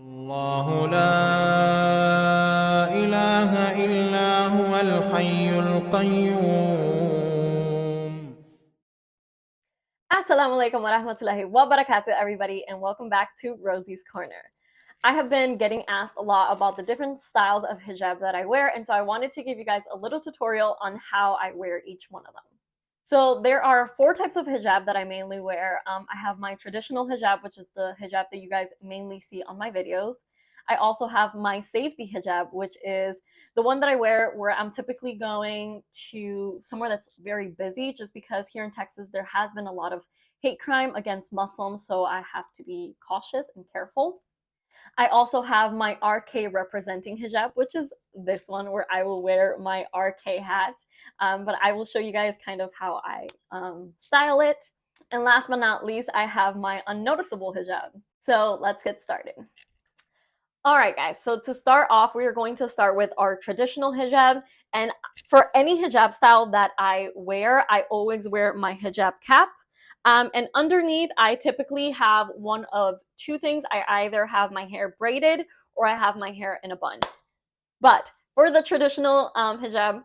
الله لا إله إلا هو الحي القيوم. Assalamu alaikum wa rahmatullahi wa barakatuh, everybody, and welcome back to Rosie's Corner. I have been getting asked a lot about the different styles of hijab that I wear, and so I wanted to give you guys a little tutorial on how I wear each one of them. So there are 4 types of hijab that I mainly wear. I have my traditional hijab, which is the hijab that you guys mainly see on my videos. I also have my safety hijab, which is the one that I wear where I'm typically going to somewhere that's very busy, just because here in Texas there has been a lot of hate crime against Muslims, so I have to be cautious and careful. I also have my RK representing hijab, which is this one where I will wear my RK hat. But I will show you guys kind of how I style it. And last but not least, I have my unnoticeable hijab. So let's get started. All right, guys, so to start off, we are going to start with our traditional hijab. And for any hijab style that I wear, I always wear my hijab cap. And underneath, I typically have one of 2 things. I either have my hair braided or I have my hair in a bun. But for the traditional hijab,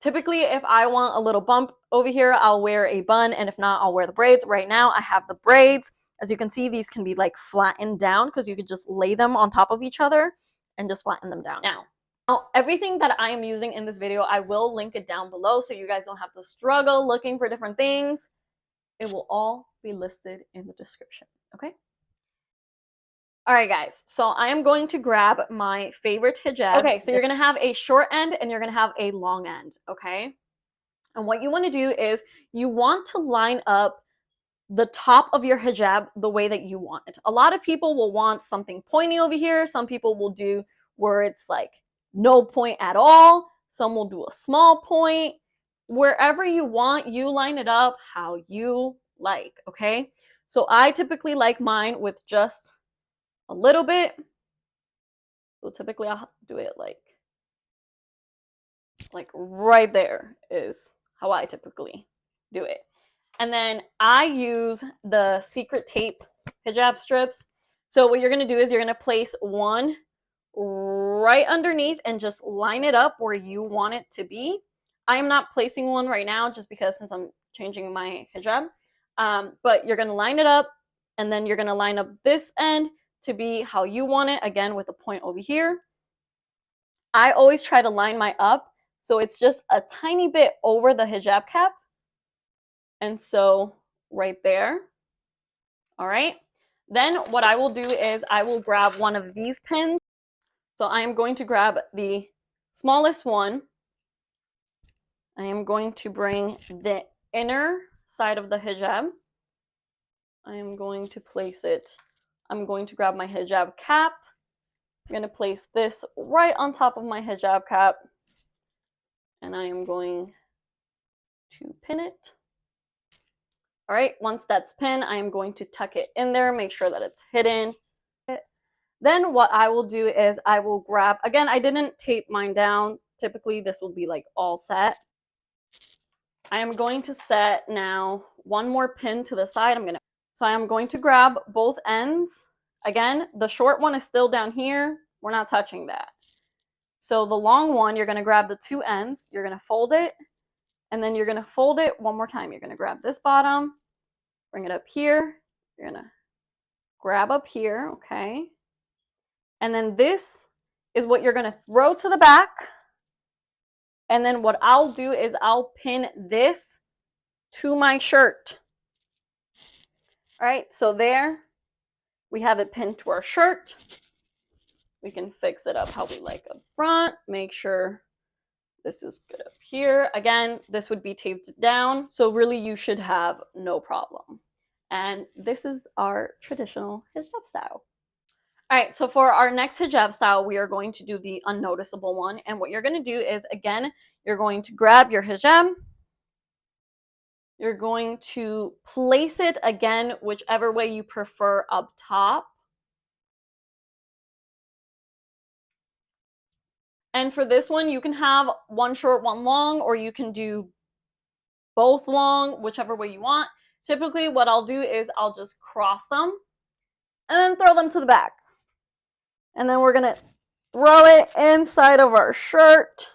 typically if I want a little bump over here, I'll wear a bun, and if not, I'll wear the braids. Right now, I have the braids. As you can see, these can be like flattened down because you could just lay them on top of each other and just flatten them down. Now, everything that I am using in this video, I will link it down below so you guys don't have to struggle looking for different things. It will all be listed in the description, okay? All right, guys, so I am going to grab my favorite hijab. Okay, so you're gonna have a short end and you're gonna have a long end, okay? And what you wanna do is you want to line up the top of your hijab the way that you want it. A lot of people will want something pointy over here. Some people will do where it's like no point at all. Some will do a small point. Wherever you want, you line it up how you like, okay? So I typically like mine with just a little bit. So typically I'll do it like right there is how I typically do it. And then I use the secret tape hijab strips. So what you're going to do is you're going to place one right underneath and just line it up where you want it to be. I am not placing one right now just because since I'm changing my hijab. But you're going to line it up, and then you're going to line up this end to be how you want it, again with a point over here. I always try to line my up so it's just a tiny bit over the hijab cap. And so right there. All right. Then what I will do is I will grab one of these pins. So I am going to grab the smallest one. I am going to bring the inner side of the hijab. I am going to place it. I'm going to grab my hijab cap. I'm going to place this right on top of my hijab cap. And I am going to pin it. All right, once that's pinned, I am going to tuck it in there, make sure that it's hidden. Then what I will do is I will grab, again, I didn't tape mine down. Typically this will be like all set. I am going to set now one more pin to the side. So I am going to grab both ends. Again, the short one is still down here. We're not touching that. So the long one, you're going to grab the 2 ends, you're going to fold it, and then you're going to fold it one more time. You're going to grab this bottom, bring it up here, you're going to grab up here, okay? And then this is what you're going to throw to the back. And then what I'll do is I'll pin this to my shirt. All right, so there we have it pinned to our shirt. We can fix it up how we like up front. Make sure this is good up here. Again, this would be taped down. So really you should have no problem. And this is our traditional hijab style. All right, so for our next hijab style, we are going to do the unnoticeable one. And what you're going to do is, again, you're going to grab your hijab. You're going to place it, again, whichever way you prefer up top. And for this one, you can have one short, one long, or you can do both long, whichever way you want. Typically, what I'll do is I'll just cross them and then throw them to the back. And then we're going to throw it inside of our shirt.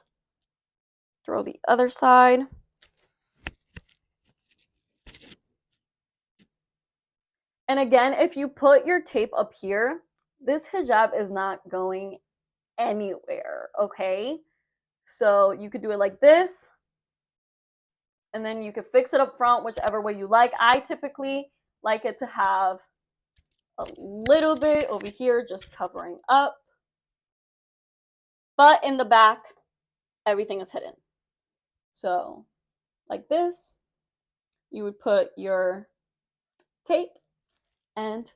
Throw the other side. And again, if you put your tape up here, this hijab is not going anywhere, okay? So you could do it like this, and then you could fix it up front, whichever way you like. I typically like it to have a little bit over here just covering up, but in the back, everything is hidden. So like this, you would put your tape, and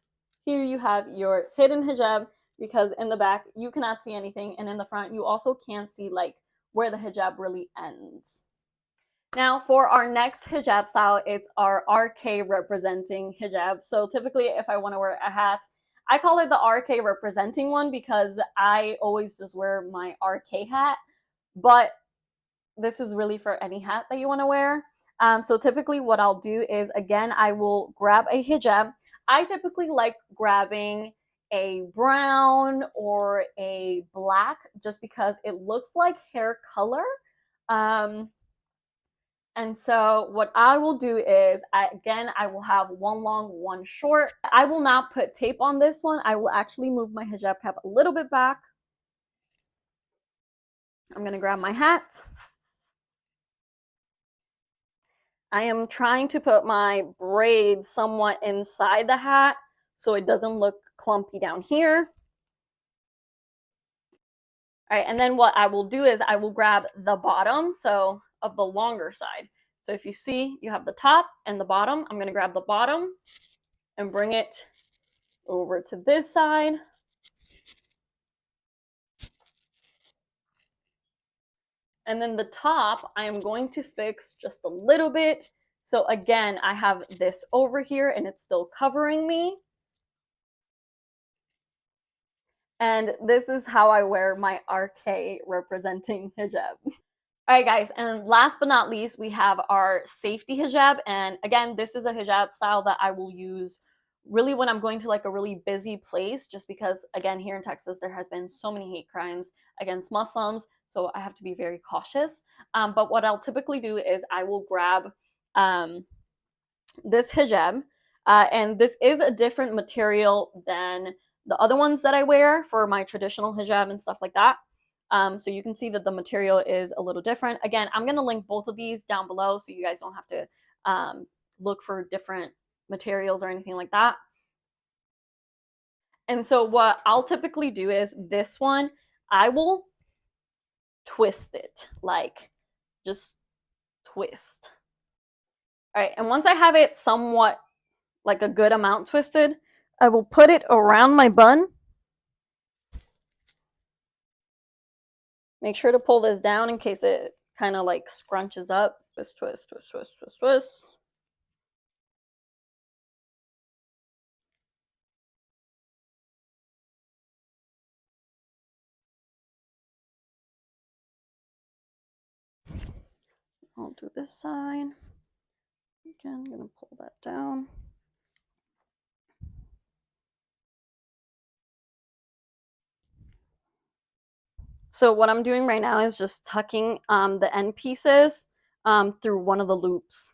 here you have your hidden hijab, because in the back you cannot see anything, and in the front you also can't see like where the hijab really ends. Now for our next hijab style, it's our RK representing hijab. So typically if I want to wear a hat, I call it the RK representing one because I always just wear my RK hat, but this is really for any hat that you want to wear. So typically what I'll do is, again, I will grab a hijab. I typically like grabbing a brown or a black just because it looks like hair color. And so what I will do is, I will have one long, one short. I will not put tape on this one. I will actually move my hijab cap a little bit back. I'm going to grab my hat. I am trying to put my braids somewhat inside the hat so it doesn't look clumpy down here. All right, and then what I will do is I will grab the bottom, so of the longer side. So if you see, you have the top and the bottom. I'm going to grab the bottom and bring it over to this side. And then the top, I am going to fix just a little bit. So again, I have this over here and it's still covering me. And this is how I wear my RK representing hijab. All right, guys, and last but not least, we have our safety hijab. And again, this is a hijab style that I will use really when I'm going to like a really busy place, just because, again, here in Texas, there has been so many hate crimes against Muslims, so I have to be very cautious. But what I'll typically do is I will grab this hijab, and this is a different material than the other ones that I wear for my traditional hijab and stuff like that. So you can see that the material is a little different. Again, I'm going to link both of these down below so you guys don't have to look for different materials or anything like that. And so what I'll typically do is this one, I will twist it, like just twist. All right, and once I have it somewhat like a good amount twisted, I will put it around my bun. Make sure to pull this down in case it kind of like scrunches up. Twist, twist, twist, twist, twist, twist. I'll do this side. Again, I'm gonna pull that down. So what I'm doing right now is just tucking the end pieces through one of the loops.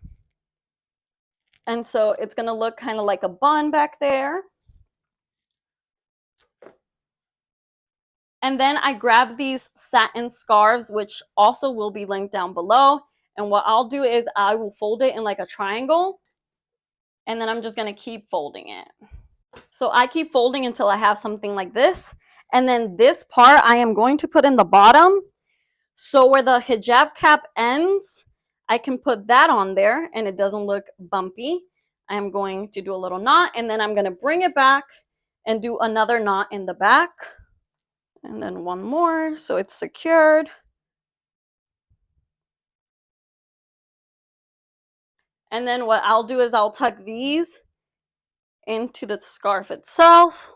And so it's gonna look kind of like a bun back there. And then I grab these satin scarves, which also will be linked down below. And what I'll do is I will fold it in like a triangle. And then I'm just going to keep folding it. So I keep folding until I have something like this. And then this part I am going to put in the bottom. So where the hijab cap ends, I can put that on there and it doesn't look bumpy. I am going to do a little knot, and then I'm going to bring it back and do another knot in the back. And then one more so it's secured. And then what I'll do is I'll tuck these into the scarf itself.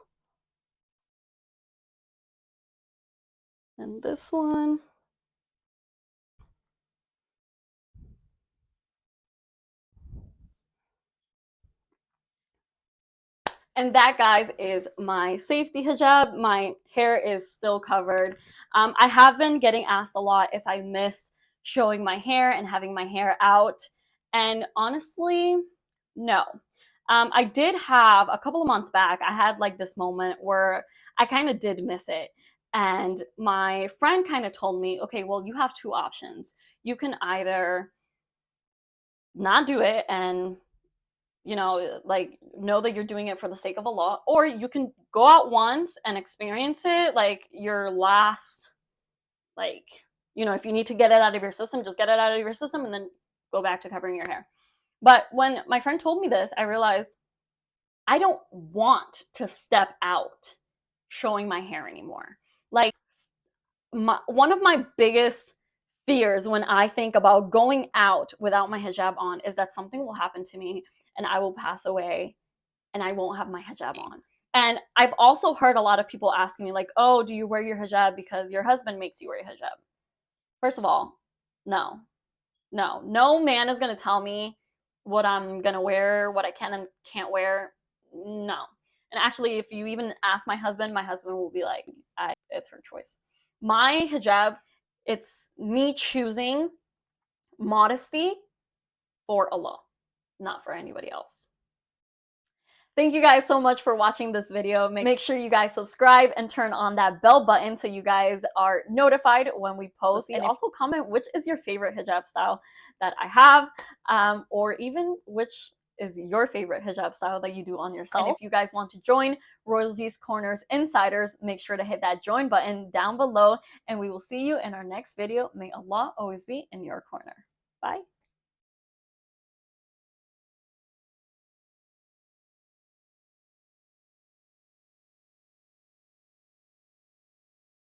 And this one. And that, guys, is my safety hijab. My hair is still covered. I have been getting asked a lot if I miss showing my hair and having my hair out. And honestly, no. I did have a couple of months back, I had like this moment where I kind of did miss it. And my friend kind of told me, okay, well, you have two options. You can either not do it and like know that you're doing it for the sake of Allah, or you can go out once and experience it like your last, like, if you need to get it out of your system, just get it out of your system and then go back to covering your hair. But when my friend told me this, I realized I don't want to step out showing my hair anymore. Like, one of my biggest fears when I think about going out without my hijab on is that something will happen to me and I will pass away and I won't have my hijab on. And I've also heard a lot of people asking me, like, oh, do you wear your hijab because your husband makes you wear your hijab? First of all, no. No man is going to tell me what I'm going to wear, what I can and can't wear. No. And actually, if you even ask my husband will be like, it's her choice. My hijab, it's me choosing modesty for Allah, not for anybody else. Thank you guys so much for watching this video. Make sure you guys subscribe and turn on that bell button so you guys are notified when we post. And also comment which is your favorite hijab style that I have, or even which is your favorite hijab style that you do on yourself. And if you guys want to join Royalties Corners Insiders, make sure to hit that join button down below, and we will see you in our next video. May Allah always be in your corner. Bye.